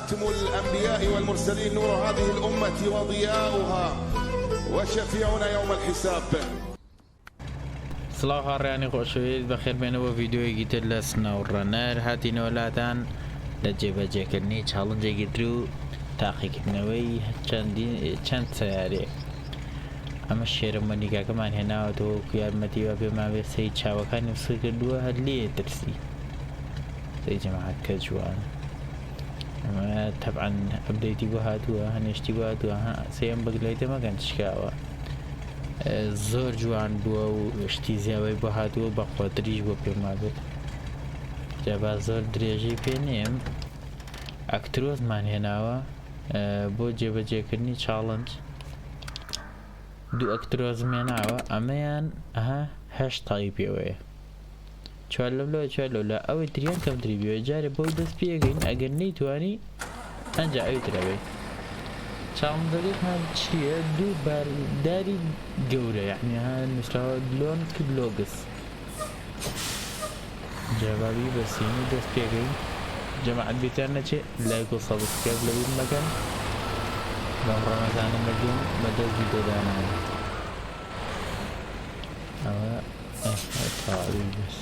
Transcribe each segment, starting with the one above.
خاتم الأنبياء والمرسلين، نور هذه الأمة وضياؤها وشفيعنا يوم الحساب. سڵاو هاڕیانی خۆشەویست بەخێربێنەوە ڤیددیۆیەکی تر لە سنەوڕەنەر هاتینەوە لاتان لە جێبەجێکردنی چاڵنجێکی تر و تاقیکردنەوەی چەند سەیارەیەک. ئەمە شێرە نیگاکەمان هێناوەتەوە و یارمەتیوە پێماوێ سەی چاوەکانی وسە کردووە هەر لێ ترسی سەی جەماعەت کە جوانە. ئەمە تەبعەن ئەپدەیتی بۆ هاتووە، هەنێشتی بۆ هاتووە، سێم بگلەیتە مەگەن تشکاوە. زۆر جوان بووە و شتی زیاوەی بۆ هاتووە بە قۆتریش بۆ پێما بێت. جابا زۆر درێژەی پێ نێم. ئەکترۆزمان هێناوە بۆ جێبەجێکردنی چاڵنج. دوو ئەکترۆزم هێناوە، ئەمەیان هەشت تاقی پێوەیە، چوار لەولەوە چوار لەولە. ئەوەی تریان کەمتری بێ جارێ بۆی دەست پێگەین، ئەگەر نەیتوانی ئەنجا ئەوی ترەوێت. چاڵنجەکەمان چییە؟ دوو بارداری گەورە، یعنی نووسراوە لۆن کرد لۆگس. جوابی بەسینی دەست پێگەین. جەماعەت بێتیان نەچێ لایک و سەبسکرایب لەبیر مەکەن. بەم ڕەمەزانە مردوم بەدەست ڤیدیۆدانان. ئەوە تاوی بەس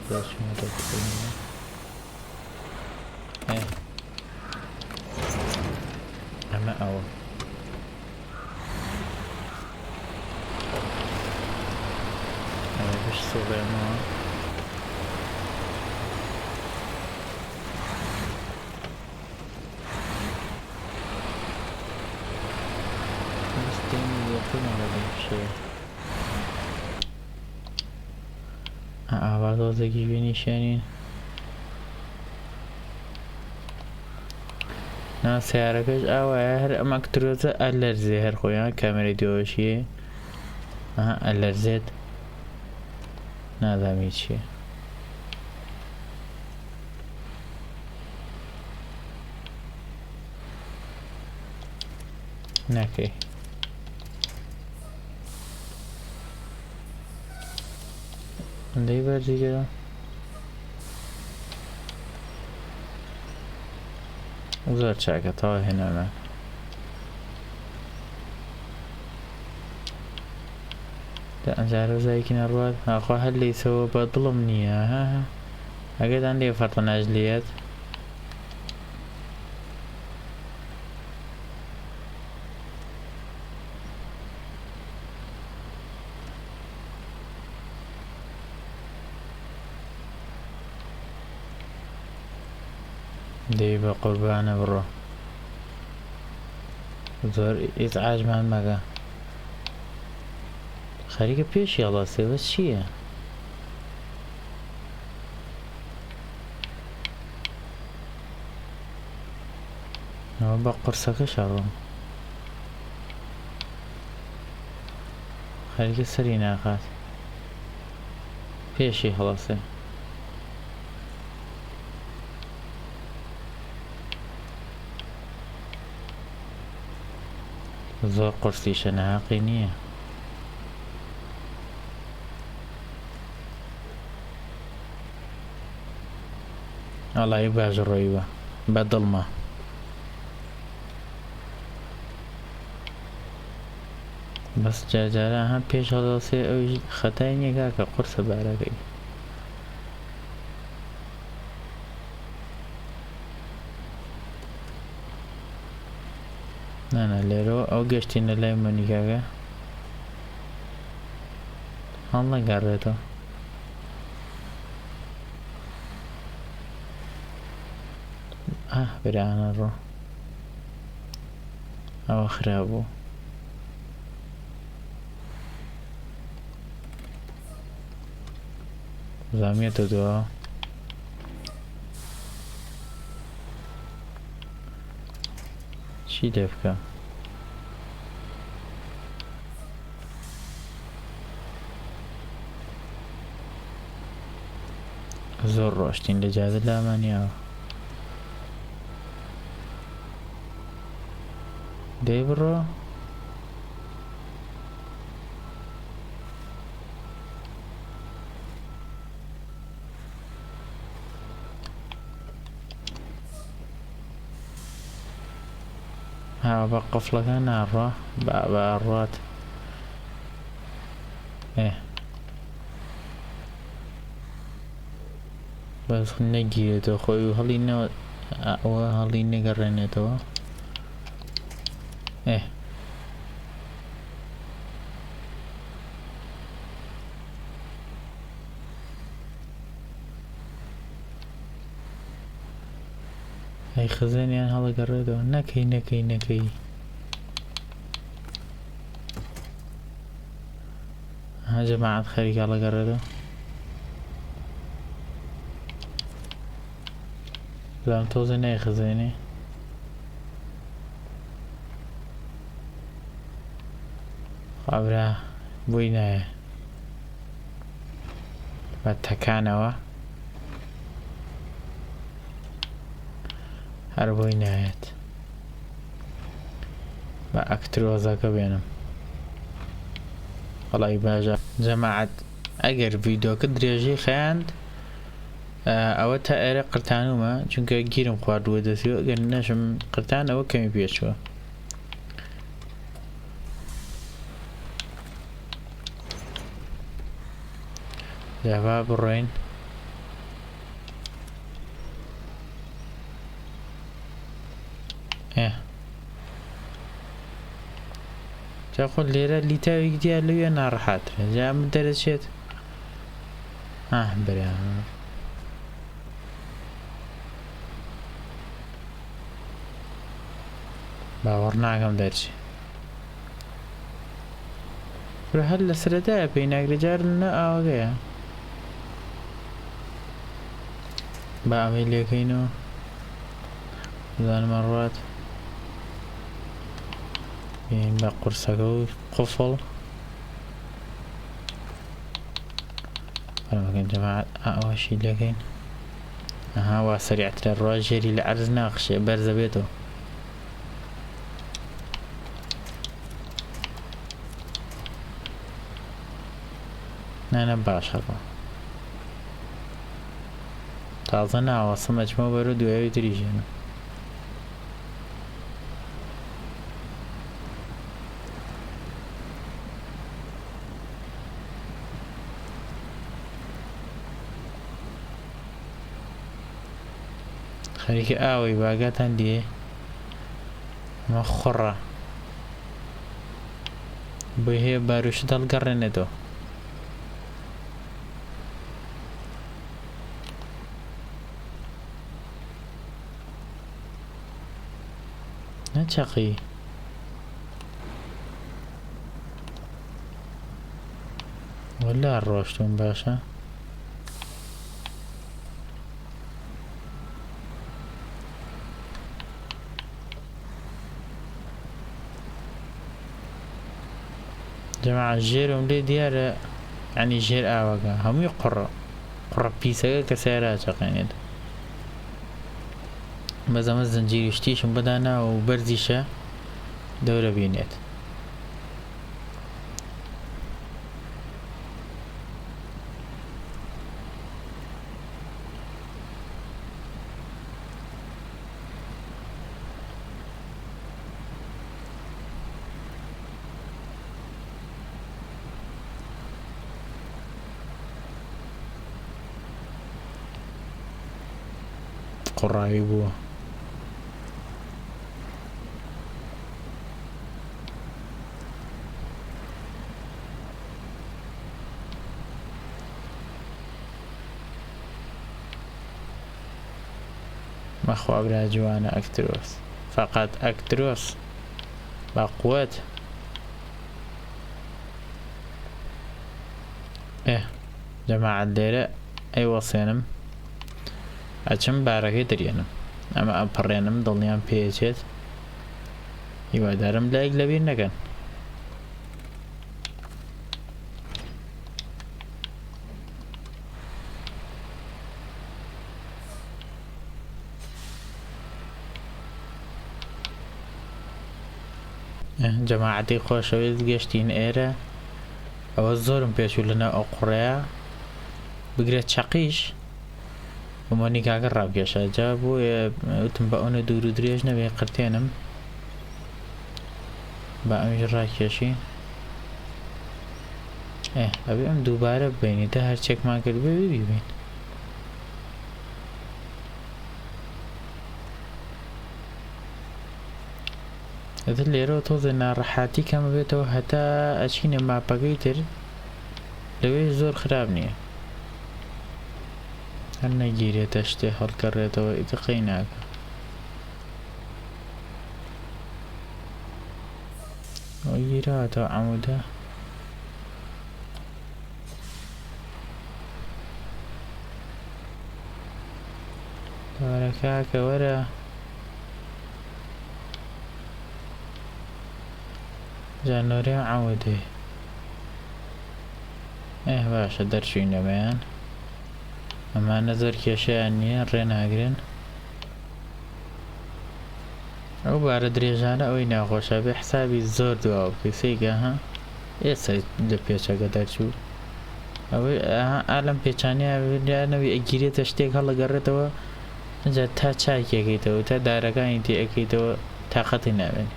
بەشمەتەکەینە. ئەمە ئەوە ئەوە بش سۆڵێمەوە. دەستێنی لێتونەوە بەشێ ئاوازۆزێکی وێنی شێنین. نا سیارەکەش ئاوایە، هەر ئەم ئەکترۆزە ئەلەرزێ هەر خۆیان کامێرەی دۆشیە ئەلەرزێت، نازامی چییە. ناکەی ئەندەی بەرزیگەرە زۆر چاکە تاوا هێنانە. ئەجارە زایکی نەڕوات ئاخوا هەر لەیسەوە بە دڵم نییە. ئەگەدان لێ فەرتە ناژلیەت دەی بە قوربانە بڕۆ، زۆر ئیزعاجمان مەکە. خەریکە پێشی هەڵاسێوە چییە؟ ئەوە بە قورسەکە شەڕۆم. خەریکە سەری ناخات، پێشی هەڵاسێ. زۆر قورسیشە نەهاقی نییە. ئەڵایی باش ڕۆیوە بە دڵمە. بەس جارجارە هەم پێش هەڵاسێ ئەوی خەتای نییە کە قورسە بارەکەی. نانە لێرەوە ئەو گەشتینە لای مۆنیکاکە هەڵ نەگەڕێتەوە. برانە ڕۆ ئەوە خراببوو. زامیێتە دووە چی دەبکە؟ زۆر ڕۆشتین لە جادە لامانیاوە. دەی بڕۆ ها بقف لك انا الرا بأرات ايه بس نجي تو خوي هلينا هلينا قرينا تو ايه هاي خزاني يعني هلا قريتو نكي ها جماعة خيرك هلا قريتو لا توزن اي خزاني خابرا بوينه باتكانوا هربوي نهايت با اكتر وزاك بينهم والله باجا جماعة اگر فيديو كدريجي خاند او تا ارى قرتانو ما چونك گيرم خوارد ودسيو اگر نشم قرتان او كمي بيشوا جابا بروين ايه تقول ليرة اللي تاوي ديال لو نار حاضر جا مدرسات بريا باورناكم درسي هلا سردا بينك رجالنا اوغيا بعمل لك هنا ذان مرات بين بقرصة قفل أنا ممكن جماعة أواشي لكن وسريعة الراجل لعرض ناقش برز بيته أنا باشر تازنا وصمت ما برد ويا تريجنا خليك اوي باقات عندي مخرة بيه باروش دال قرنتو نتشقي ولا الروشتون باشا جماعة جيرهم لي ديار يعني جير آوغا هم يقرأ قرأ بيسا كسيرات يعني بزا الزنجير يشتيشم بدانا وبرزيشا دورة بينات قرأي بوا مخو أبرا جوانا أكتروس فقط أكتروس بقوات جماعة الليلة أي وصينم أجم باركي دريانم أما أبرينم ضلنيان بيجيت يوا دارم لايق لبين نكن جماعتي خوشويت گشتين ايرا او الزورم بيشو لنا اقريا بقريت شقيش وماني قاقر راب قشا جابو وتنبقون دورو دريج نبي قرتينم با ئەمیش ڕاکێشین ئەبێ ئەم دووبارە ببینی تا هەر چێکمان کرد بێ ببین ئەتر لێرەوە تۆزە ناڕەحاتی کەمە بێتەوە هەتا ئەچینە ماپەکەی تر لەوێ زۆر خراپ نییە هەر نەگیرێتە شتێ هەڵکەڕێتەوە ئیتقەی ناکە ئەو گیراتەوە عەمودە وەرە کاکە وەرە جانۆرێ عەمودێ باشە دەرچوین لەمەیان ئەمانە زۆر کێشەیان نییە ڕێناگرن ئەو بارە درێژانە ئەوەی ناخۆشە بێ حسابی زۆر دواوە بکەی سەیگە ها ئێستا لە پێچەکە دەرچوو ئەوەی ئالەم پێچانیانەوەی ئەگیرێتە شتێک هەڵەگەڕێتەوە ئەجا تا چاکێکیتەوە تا دارەکانی تێ ئەەکەیتەوە تاقەتی ناوێن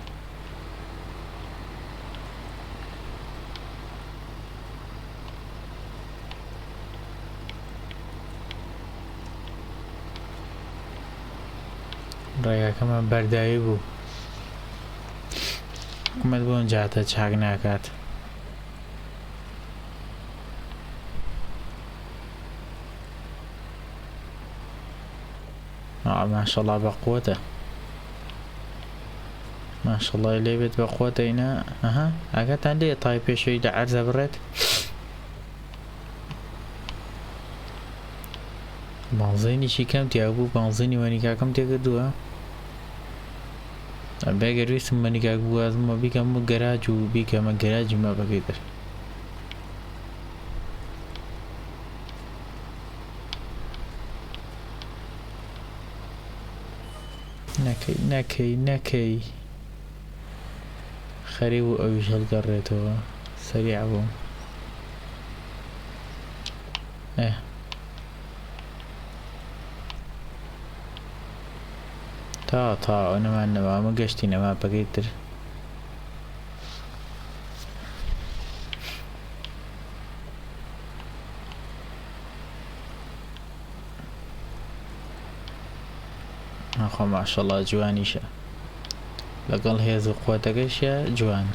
ڕێگاکەمان بەرداوی بوو حکومەت بۆ ئەنجاتە چاک ناکات ماشەڵڵا بە قووەتە ماشەڵڵای لێ بێت بە قووەتە ئینە ئاگاتان لێ تای پێشەوەی لە عەرزە بڕێت بانزینیشی کەم تیا بوو بانزینی وەنیکاکەم تێکردووە ئەبێگەر ویستم وەنیکاک بوو ئازمە بیکەم بۆ گەراج و بیکەمە گەراجی مەبەکەی دەر نەکەی خەری بوو ئەویش هەڵگەڕێتەوە سەریع بووم تا ئەوەمان نەوامە گەشتی نەما بەگەی تر ناخۆ ماشەڵڵا جوانیشە لەگەڵ هێز و قووەتەکەیشە جوان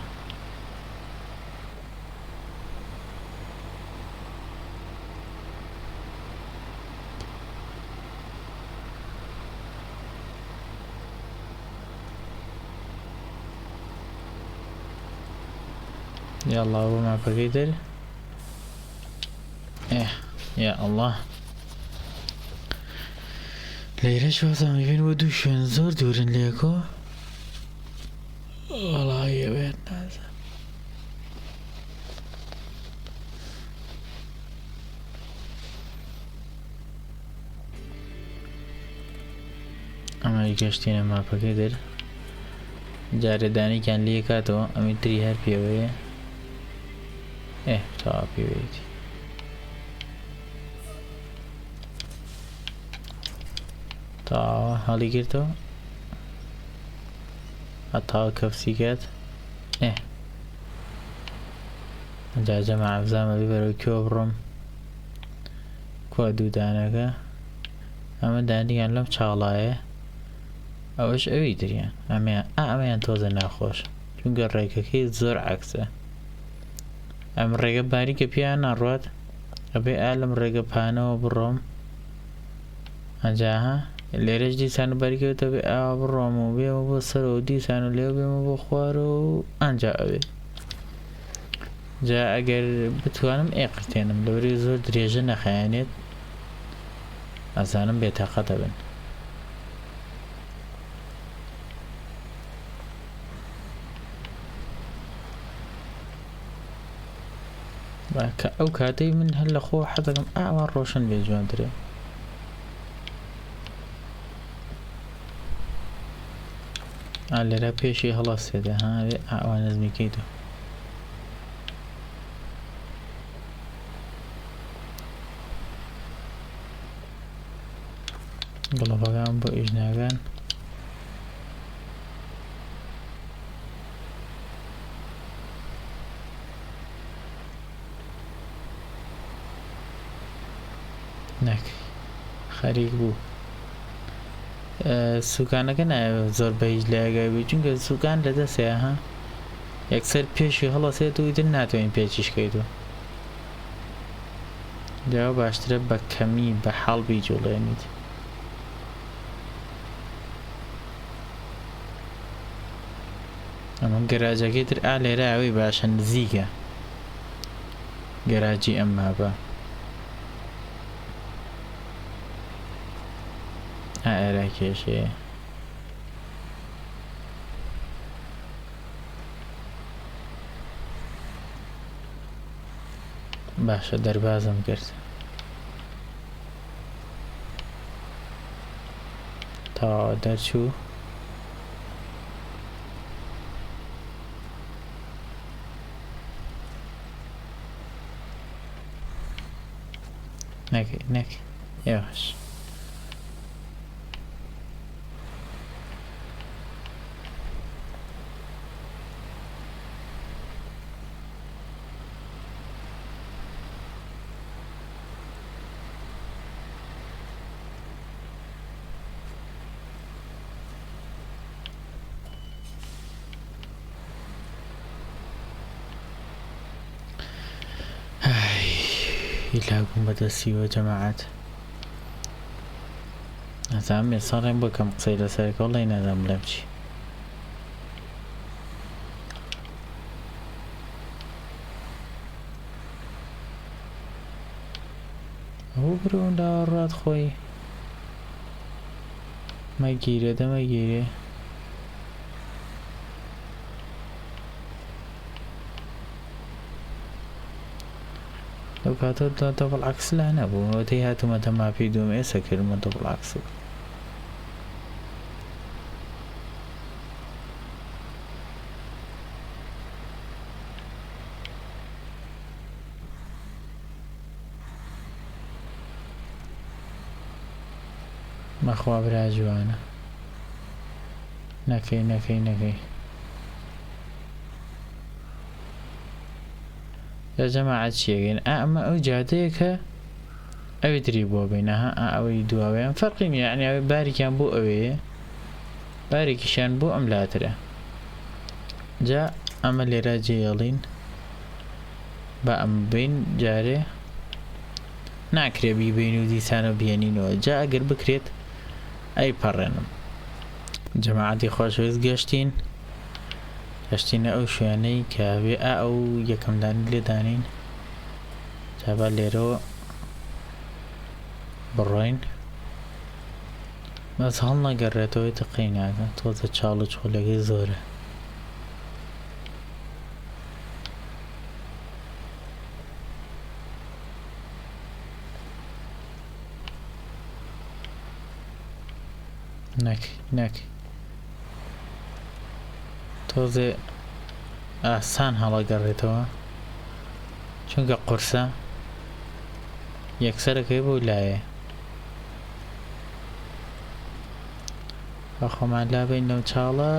يلا هو ما بقيدر يا الله ليرش واسم يبين ودو شون زور دورن ليكو والله يا بيت ناس اما يكشتين ما بقيدر جارداني كان ليه كاتو امي تري هر بيوه تا بيويتي تا هالي گرتو اتا كفسي كات جا جمع افزام بيبرو كوبرم كوا دو دانكا اما داني كان لم چالايه اوش اوي دريان اما توزن ناخوش چونکە ڕێگەکەی زۆر عەکسە ئەم ڕێگە باریکە پیان ناڕوات ئەبێ ئالم ڕێگە پانەوە بڕۆم ئەنجاها لێرەش دیسان و باریکەوتە بێ ئاوا بڕۆم و بێمە بۆ سەرەوە دیسان و لێو بێمە بۆ خوارە و ئەنجا ئەوێ جا ئەگەر بتوانم ئێقرتێنم لەوەرەی زۆر درێژە نەخایەنێت ئەزانم بێتاقەتە بن ئەو کاتەی من هەر لە خۆ حەزەکەم ئاوا ڕۆشن بێ جوانترێ لێرە پێشی هەڵەستێتە هاوێ ئاوا نەزمیکەیتەوە گڵۆپەکان بۆ ئیژناگان ناکەی خەریک بوو سوکانەکە نایە زۆر بە هیچ لایگای بێت چونکە سوکان لە دەستەیە ها یەکسەر پێشی هەڵەسێت و ئیتر ناتوانین پێچیشکەیتەوە جاوە باشترە بە کەمی بە حاڵبی جوڵێنیت ئەمە گەراجەکەی تر ئا لێرە ئەوەی باشە نزیکە گەراجی ئەم مابە ئێرە کێشەیە باشە دەربازم کرد تا دەرچوو نەکەی یاش هیلاکم بەدەستیوە جەماعەت نەزانم ێساڕێم بکەم قسەی لەسەرەکە وەڵی نەدەم بڵێم چی ئەوە برۆندا ڕات خۆی مەگیرە دەمەگیرێ لەو کاتۆ دەبڵ عەکس لا نەبوو وەتەی هاتوومەتە ماپی دووەم ئێستا کردمە دەبڵ عەکس مەخوا برا جوانە نەکەی يا جماعة چیەگەین ئەمە ئەو جادەیەکە ئەوی تری بۆ بینە ها ئەوەی دواوەیان فەرقی نییە یعنی ئەوەی باریکیان بۆ ئەوەیە باریکیشیان بۆ ئەم لاترە جا ئەمە لێرە جێڵین بە ئەم بین جارێ ناکرێ بیبین و دیسانە بێنینەوە جا ئەگەر بکرێت ئەی پەڕێنم جەماعەتی خۆشەویست گەشتینە ئەو شوێنەی کە بێ ئەو یەکەمدانی لێدانین جابا لێرەوە بڕۆین بەس هەڵ نەگەڕێتەوەی تەقەی ناکە تۆزە چاڵ و چۆلەکەی زۆرە نەکەی تۆزێ ئاسان هەڵەگەڕێتەوە چونکە قورسە یەکسەرەکەی بۆ لایە بەخۆمان لابین لەو چاڵە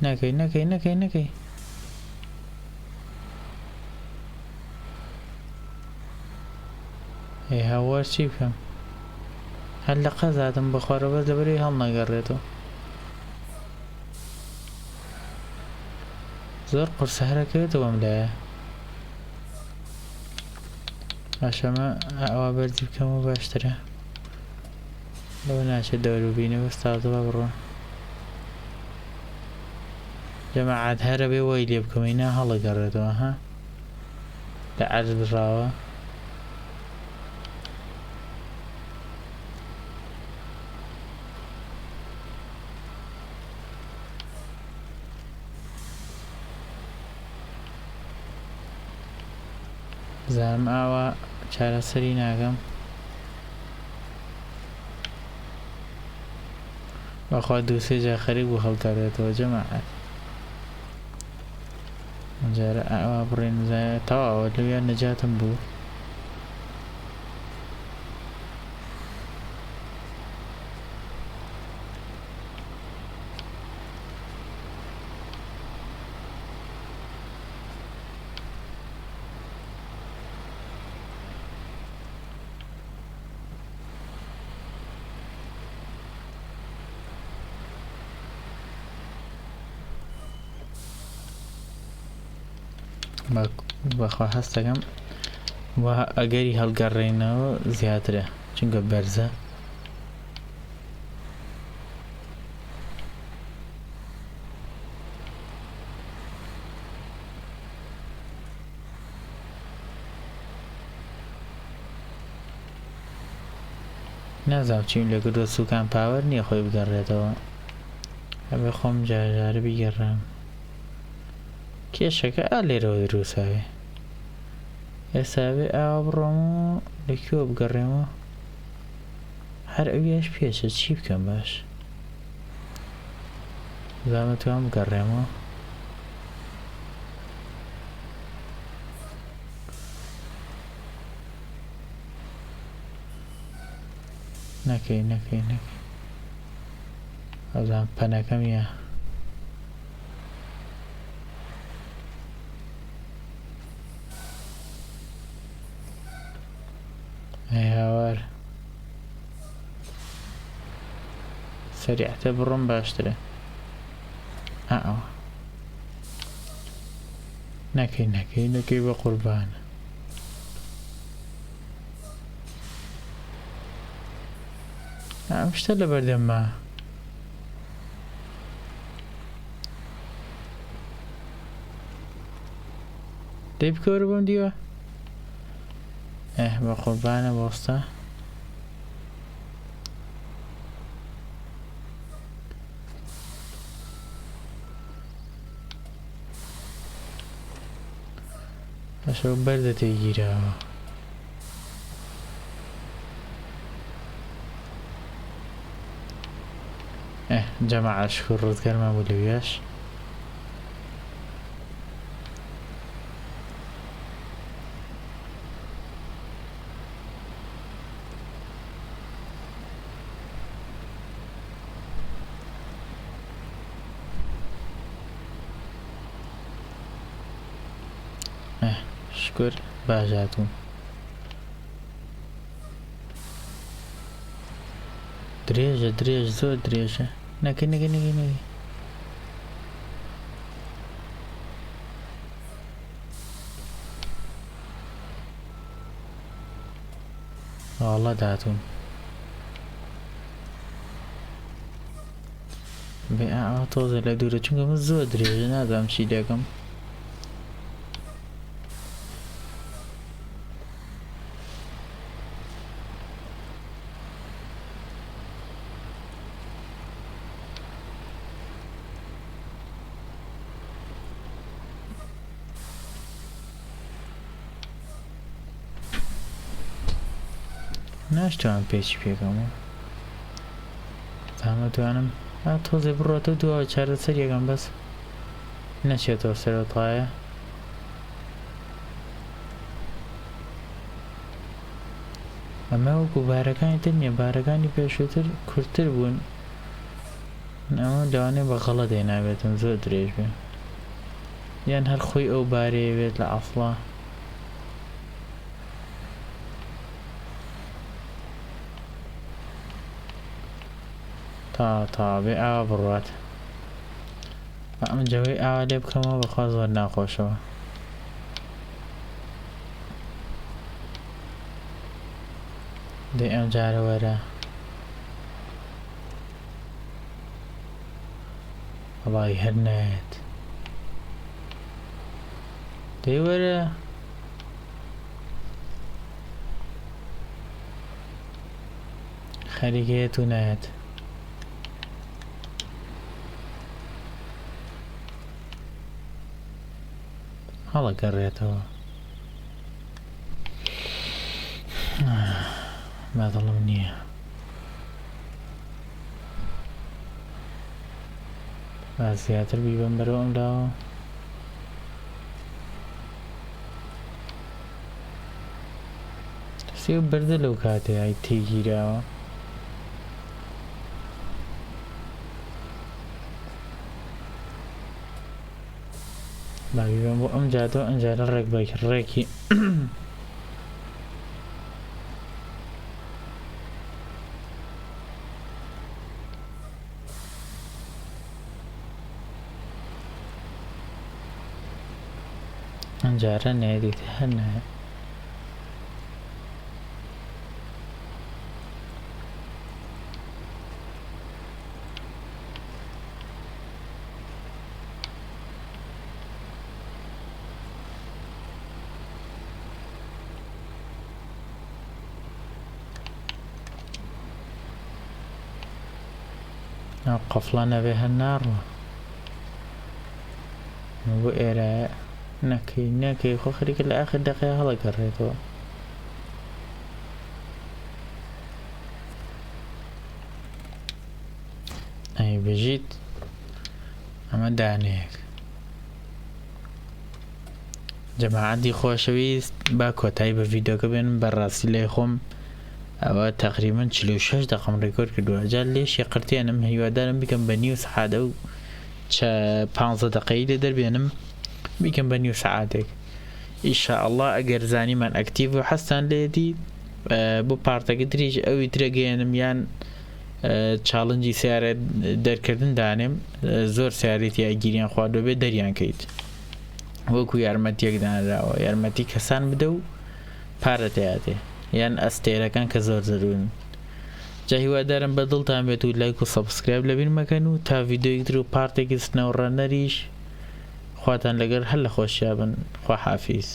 نەکەی ئەی هاوار چی بکەم هەر لە قەزاتم بخوارە بەس لەبەرەوەی هەڵ نەگەڕێتەوە زۆر قورسە هەرەکەوێتەوە ئەم لایە باشەمە ئەوە بەردی بکەمەوە باشترە لەوە ناچێت دەوروبینە بەستاوتەوە بڕۆن جەماعەت هەرە بێ وای لێ بکەمەی نا هەڵەگەڕێتەوە ها لە عەرز بڕاوە زانم ئاوا چارەسەری ناکەم بەخوا دووسێ جا خەریک بوو هەڵگەڕێتەوە جەماعەت جارە ئاوا بڕێن تەواوە لەویان نەجاتم بوو بەخوا هەست دەکەم وا ئەگەری هەڵگەڕێنەوە زیاترە چونکە بەرزە نازانم چیم لێ کردووە سوکان پاوەر نییە خۆی بگەڕێتەوە ئەبێ خۆم جارجارە بیگەڕێم کێشەکە لێرەوە دروستاوێ ئێستاوێ ئاوا بڕۆم و لەکوێوە بگەڕێمەوە هەر ئەویش پێچە چی بکەم باش زانەتوان بگەڕێمەوە نەکەی ئەوزان پەنەکەمیە هاوار سریعتە بڕۆم باشترە ئەوە نەکەی بە قوربانە ئەم شتە لە بەردەمە دەی بکەوەرە بۆم دیوە بە قوربانە بۆستە بەشەو بەردە تێگیراوە جەماعە شکر ڕزگارمان بوو لەویاش شکر باشاتون درێژە زۆر درێژە نەکەی والله داتون بێ ئاوا تۆزە لە دوورە چونکە من زۆر درێژە نازانم چی دەکەم ناشتوانم پێچی پێکەمەوە زانەتوانم تۆزێ بڕۆتە دووە چارەسەر یەکەم بەس نەچێتەوە سەرۆتایە ئەمە وەکو بارەکانی تر نییە بارەکانی پێشووتر کورتتر بوون ئەمە لەوانەیە بە غەڵەت نابێتن زۆر درێژ بێ یان هەر خۆی ئەو بارەیە بێت لە ئەفڵا تا بێ ئاوا بڕوات ئەم جەوەی ئاوا لێ بکەمەوە بەخوا زۆر ناخۆشەوە دەی ئەم جارە وەرە وەڵی هەر نایەت دەی وەرە خەریکەیەت و نایەت هەڵەگەڕێتەوە مادەڵم نییە با زیاتر بیبەم بەرەوە ئەم لاوە سێ بەردە لەو کاتەیە تێگیراوە باویبم بۆ ئەم جاتەوە ئەنجارە ڕێک ڕێکی ئەنجارە نێدیت هەر نایە قفڵە نەبێ هەر ناڕوە بۆ ئێرە نەکەی خۆ خەریکە لە ئاخر دەقەیە هەڵەگەڕێتەوە ئەی بژیت ئەمە دانەیەک جەماعەتی خۆشەویست با کۆتایی بە ڤیدۆکە بێنم بەڕاستی لێ خۆم ئەوە تقریبا 46 دقم ڕێکۆرد کردووە جار لێشی قرتێنم هیوادارم بیکەم بە نیو سەعادە و 15 دقەی لێ دەربێنم بیکەم بە نیو سەعاتێک ئیشاءالله ئەگەر زانیمان ئەکتیڤ و حەستان لێدی بۆ پارتەکە تریش ئەوی ترەگەێنم یان چاڵنجی سیارە دەرکردن دانێم زۆر سیارێتی ئەگیریان خواردۆ بێ دەریان کەیت وەکو یارمەتیەک دانراوە یارمەتی کەسان بدە و پارە دەیاتێ یان ئەستێرەکان کە زۆر زەرورن جا هیوادارم بە دڵتان بێت و لایک و سەبسکرایب لەبیر مەکەن و تا ڤیدۆیەک تر و پارتێکی سنەوڕەنەریش خواتان لەگەر هەر لە خۆشییا بن خوا حافیز